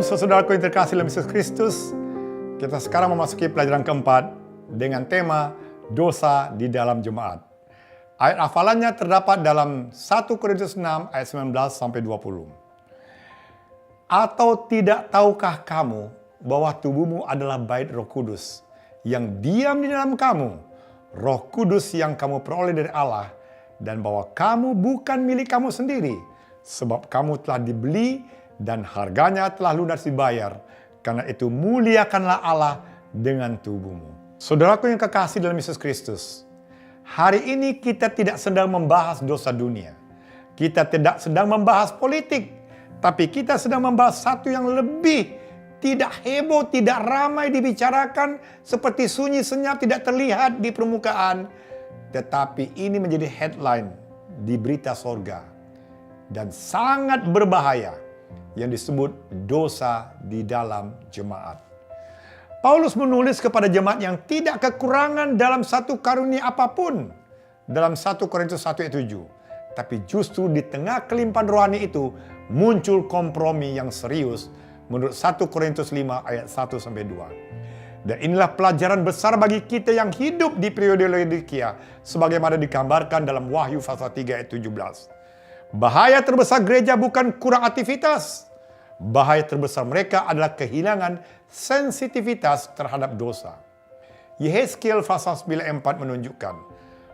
saudaraku yang terkasih dalam Yesus Kristus. Kita sekarang memasuki pelajaran keempat dengan tema dosa di dalam jemaat. Ayat hafalannya terdapat dalam 1 Korintus 6 ayat 19 sampai 20. Atau tidak tahukah kamu bahwa tubuhmu adalah bait Roh Kudus yang diam di dalam kamu, Roh Kudus yang kamu peroleh dari Allah, dan bahwa kamu bukan milik kamu sendiri, sebab kamu telah dibeli dan harganya telah lunas dibayar. Karena itu muliakanlah Allah dengan tubuhmu. Saudaraku yang kekasih dalam Yesus Kristus, hari ini kita tidak sedang membahas dosa dunia. Kita tidak sedang membahas politik, tapi kita sedang membahas satu yang lebih tidak heboh, tidak ramai dibicarakan, seperti sunyi senyap tidak terlihat di permukaan. Tetapi ini menjadi headline di berita sorga dan sangat berbahaya, yang disebut dosa di dalam jemaat. Paulus menulis kepada jemaat yang tidak kekurangan dalam satu karunia apapun dalam 1 Korintus 1 ayat 7. Tapi justru di tengah kelimpahan rohani itu muncul kompromi yang serius menurut 1 Korintus 5 ayat 1 sampai 2. Dan inilah pelajaran besar bagi kita yang hidup di periode Laodikia, sebagaimana digambarkan dalam Wahyu pasal 3 ayat 17. Bahaya terbesar gereja bukan kurang aktivitas. Bahaya terbesar mereka adalah kehilangan sensitivitas terhadap dosa. Yehezkiel pasal 9 ayat 4 menunjukkan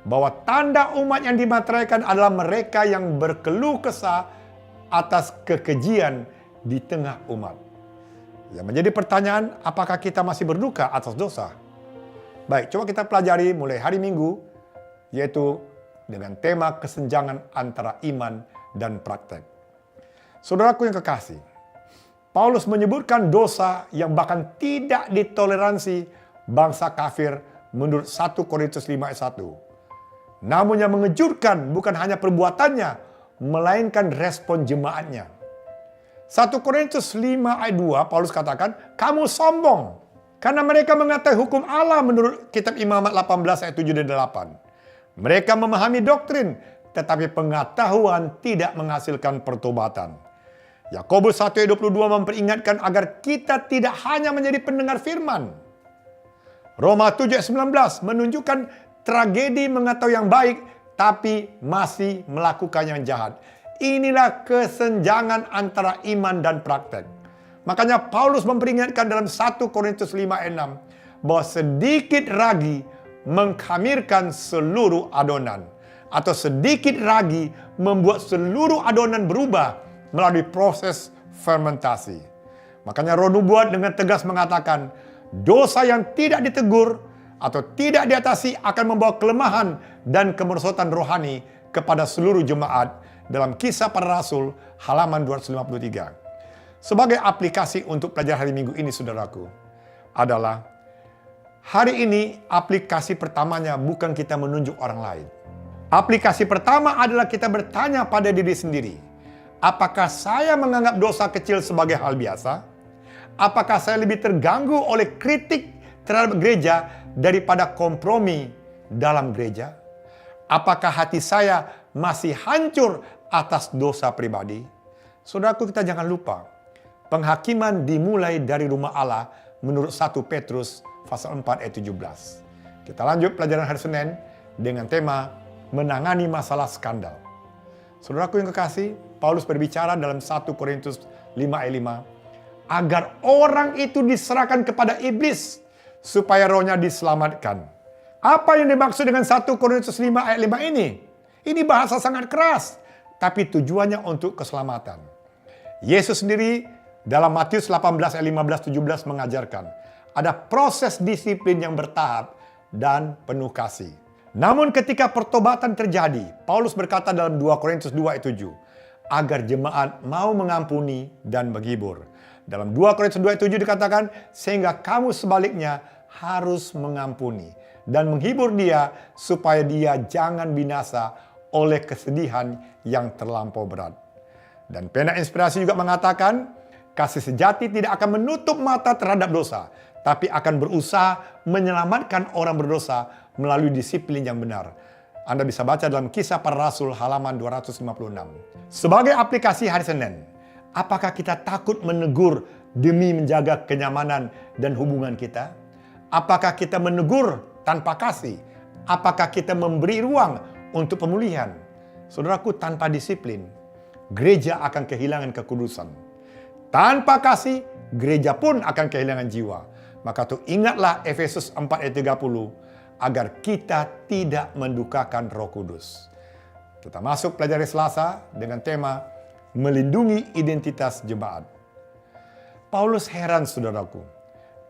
bahwa tanda umat yang dimateraikan adalah mereka yang berkeluh kesah atas kekejian di tengah umat. Yang menjadi pertanyaan, apakah kita masih berduka atas dosa? Baik, coba kita pelajari mulai hari Minggu, yaitu dengan tema kesenjangan antara iman dan praktek. Saudaraku yang kekasih, Paulus menyebutkan dosa yang bahkan tidak ditoleransi bangsa kafir menurut 1 Korintus 5 ayat 1. Namun yang mengejutkan bukan hanya perbuatannya, melainkan respon jemaatnya. 1 Korintus 5 ayat 2, Paulus katakan, kamu sombong karena mereka mengetahui hukum Allah menurut kitab Imamat 18 ayat 7 dan 8. Mereka memahami doktrin, tetapi pengetahuan tidak menghasilkan pertobatan. Yakobus 1 ayat 22 memperingatkan agar kita tidak hanya menjadi pendengar firman. Roma 7 ayat 19 menunjukkan tragedi mengetahui yang baik, tapi masih melakukan yang jahat. Inilah kesenjangan antara iman dan praktek. Makanya Paulus memperingatkan dalam 1 Korintus 5 ayat 6 bahwa sedikit ragi mengkhamirkan seluruh adonan, atau sedikit ragi membuat seluruh adonan berubah melalui proses fermentasi. Makanya Roh Nubuat dengan tegas mengatakan, dosa yang tidak ditegur atau tidak diatasi akan membawa kelemahan dan kemerosotan rohani kepada seluruh jemaat dalam Kisah Para Rasul halaman 253. Sebagai aplikasi untuk pelajaran hari Minggu ini, saudaraku, adalah hari ini aplikasi pertamanya bukan kita menunjuk orang lain. Aplikasi pertama adalah kita bertanya pada diri sendiri. Apakah saya menganggap dosa kecil sebagai hal biasa? Apakah saya lebih terganggu oleh kritik terhadap gereja daripada kompromi dalam gereja? Apakah hati saya masih hancur atas dosa pribadi? Saudaraku, kita jangan lupa, penghakiman dimulai dari rumah Allah menurut 1 Petrus pasal 4 ayat 17. Kita lanjut pelajaran hari Senin dengan tema menangani masalah skandal. Saudaraku yang kekasih, Paulus berbicara dalam 1 Korintus 5 ayat 5 agar orang itu diserahkan kepada iblis supaya rohnya diselamatkan. Apa yang dimaksud dengan 1 Korintus 5 ayat 5 ini? Ini bahasa sangat keras, tapi tujuannya untuk keselamatan. Yesus sendiri dalam Matius 18 ayat 15-17 mengajarkan ada proses disiplin yang bertahap dan penuh kasih. Namun ketika pertobatan terjadi, Paulus berkata dalam 2 Korintus 2 ayat 7, agar jemaat mau mengampuni dan menghibur. Dalam 2 Korintus 2 ayat 7 dikatakan, sehingga kamu sebaliknya harus mengampuni dan menghibur dia, supaya dia jangan binasa oleh kesedihan yang terlampau berat. Dan pena inspirasi juga mengatakan, kasih sejati tidak akan menutup mata terhadap dosa, tapi akan berusaha menyelamatkan orang berdosa melalui disiplin yang benar. Anda bisa baca dalam Kisah Para Rasul halaman 256. Sebagai aplikasi hari Senin, apakah kita takut menegur demi menjaga kenyamanan dan hubungan kita? Apakah kita menegur tanpa kasih? Apakah kita memberi ruang untuk pemulihan? Saudaraku, tanpa disiplin, gereja akan kehilangan kekudusan. Tanpa kasih, gereja pun akan kehilangan jiwa. Maka tuh ingatlah Efesus 4 ayat 30, agar kita tidak mendukakan Roh Kudus. Kita masuk pelajari Selasa dengan tema melindungi identitas jemaat. Paulus heran, saudaraku,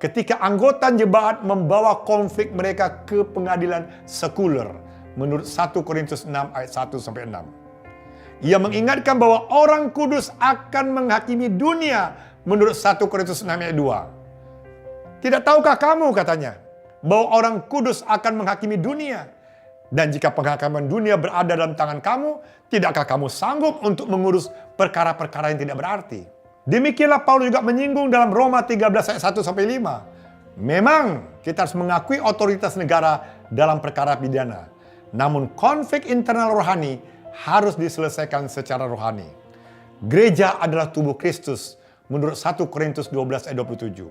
ketika anggota jemaat membawa konflik mereka ke pengadilan sekuler menurut 1 Korintus 6 ayat 1-6. Ia mengingatkan bahwa orang kudus akan menghakimi dunia menurut 1 Korintus 6 ayat 2. Tidak tahukah kamu, katanya, bahwa orang kudus akan menghakimi dunia? Dan jika penghakiman dunia berada dalam tangan kamu, tidakkah kamu sanggup untuk mengurus perkara-perkara yang tidak berarti? Demikianlah Paulus juga menyinggung dalam Roma 13 ayat 1-5. Memang kita harus mengakui otoritas negara dalam perkara pidana. Namun konflik internal rohani harus diselesaikan secara rohani. Gereja adalah tubuh Kristus menurut 1 Korintus 12 ayat 27.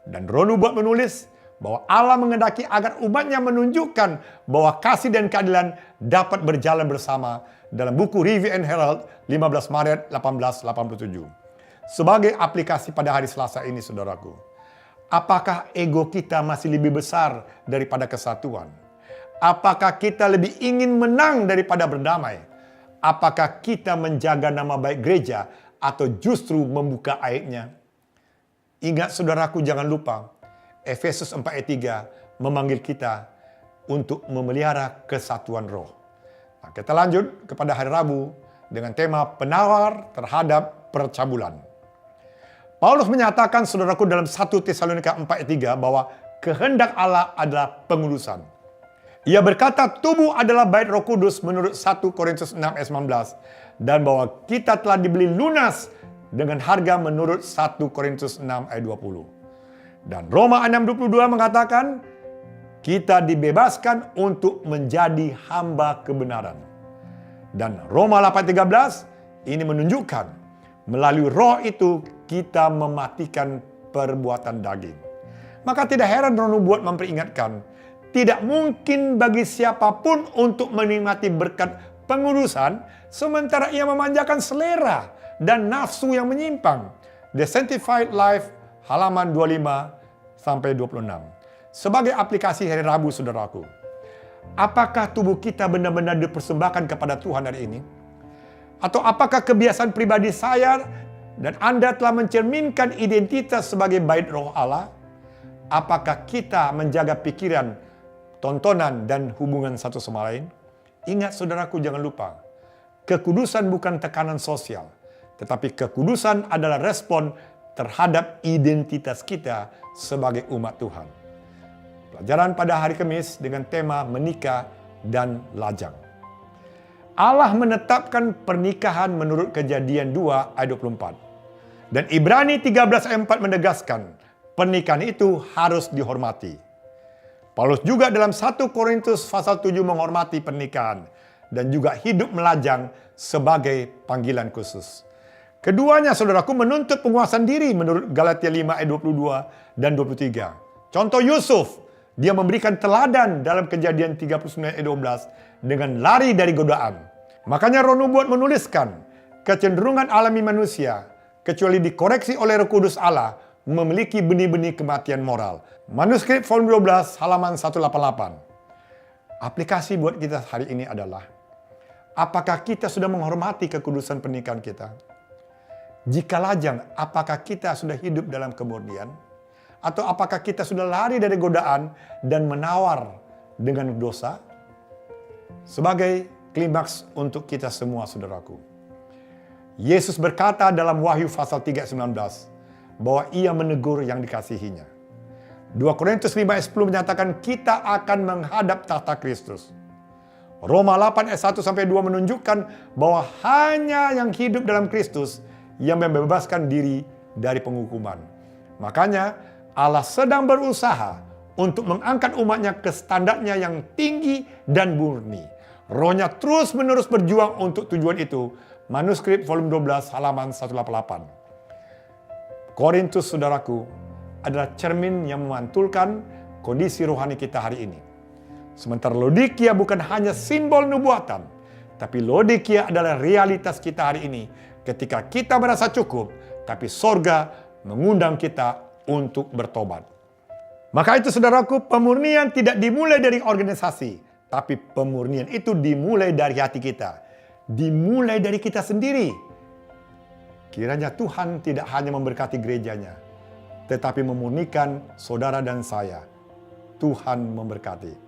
Dan Roh Nubuat menulis bahwa Allah mengendaki agar umatnya menunjukkan bahwa kasih dan keadilan dapat berjalan bersama dalam buku Review and Herald 15 Maret 1887. Sebagai aplikasi pada hari Selasa ini, saudaraku, apakah ego kita masih lebih besar daripada kesatuan? Apakah kita lebih ingin menang daripada berdamai? Apakah kita menjaga nama baik gereja atau justru membuka aibnya? Ingat, saudaraku, jangan lupa Efesus 4 ayat 3 memanggil kita untuk memelihara kesatuan roh. Nah, kita lanjut kepada hari Rabu dengan tema penawar terhadap percabulan. Paulus menyatakan, saudaraku, dalam 1 Tesalonika 4 ayat 3 bahwa kehendak Allah adalah pengudusan. Ia berkata tubuh adalah bait Roh Kudus menurut 1 Korintus 6 ayat 19 dan bahwa kita telah dibeli lunas dengan harga menurut 1 Korintus 6 ayat 20. Dan Roma 6:22 mengatakan kita dibebaskan untuk menjadi hamba kebenaran. Dan Roma 8:13 ini menunjukkan melalui roh itu kita mematikan perbuatan daging. Maka tidak heran Roh Nubuat memperingatkan, tidak mungkin bagi siapapun untuk menikmati berkat pengudusan sementara ia memanjakan selera dan nafsu yang menyimpang. The Sanctified Life halaman 25-26. Sebagai aplikasi hari Rabu, saudaraku, apakah tubuh kita benar-benar dipersembahkan kepada Tuhan hari ini? Atau apakah kebiasaan pribadi saya dan Anda telah mencerminkan identitas sebagai bait Roh Allah? Apakah kita menjaga pikiran, tontonan, dan hubungan satu sama lain? Ingat, saudaraku, jangan lupa, kekudusan bukan tekanan sosial, tetapi kekudusan adalah respon terhadap identitas kita sebagai umat Tuhan. Pelajaran pada hari Kamis dengan tema menikah dan lajang. Allah menetapkan pernikahan menurut Kejadian 2 ayat 24. Dan Ibrani 13 ayat 4 menegaskan pernikahan itu harus dihormati. Paulus juga dalam 1 Korintus pasal 7 menghormati pernikahan dan juga hidup melajang sebagai panggilan khusus. Keduanya, saudaraku, menuntut penguasaan diri menurut Galatia 5 ayat 22 dan 23. Contoh Yusuf, dia memberikan teladan dalam Kejadian 39 ayat 12 dengan lari dari godaan. Makanya Roh Nubuat menuliskan, kecenderungan alami manusia, kecuali dikoreksi oleh Roh Kudus Allah, memiliki benih-benih kematian moral. Manuskrip volume 12 halaman 188. Aplikasi buat kita hari ini adalah, apakah kita sudah menghormati kekudusan pernikahan kita? Jika lajang, apakah kita sudah hidup dalam kemurnian? Atau apakah kita sudah lari dari godaan dan menawar dengan dosa? Sebagai klimaks untuk kita semua, saudaraku, Yesus berkata dalam Wahyu pasal 3:19 bahwa ia menegur yang dikasihinya. 2 Korintus 5 ayat 10 menyatakan kita akan menghadap tahta Kristus. Roma 8 ayat 1-2 menunjukkan bahwa hanya yang hidup dalam Kristus yang membebaskan diri dari penghukuman. Makanya Allah sedang berusaha untuk mengangkat umatnya ke standarnya yang tinggi dan murni. Rohnya terus-menerus berjuang untuk tujuan itu. Manuskrip volume 12 halaman 188. Korintus, saudaraku, adalah cermin yang memantulkan kondisi rohani kita hari ini. Sementara Laodikia bukan hanya simbol nubuatan, tapi Laodikia adalah realitas kita hari ini ketika kita merasa cukup, tapi sorga mengundang kita untuk bertobat. Maka itu saudaraku, pemurnian tidak dimulai dari organisasi, tapi pemurnian itu dimulai dari hati kita. Dimulai dari kita sendiri. Kiranya Tuhan tidak hanya memberkati gerejanya, tetapi memurnikan saudara dan saya. Tuhan memberkati.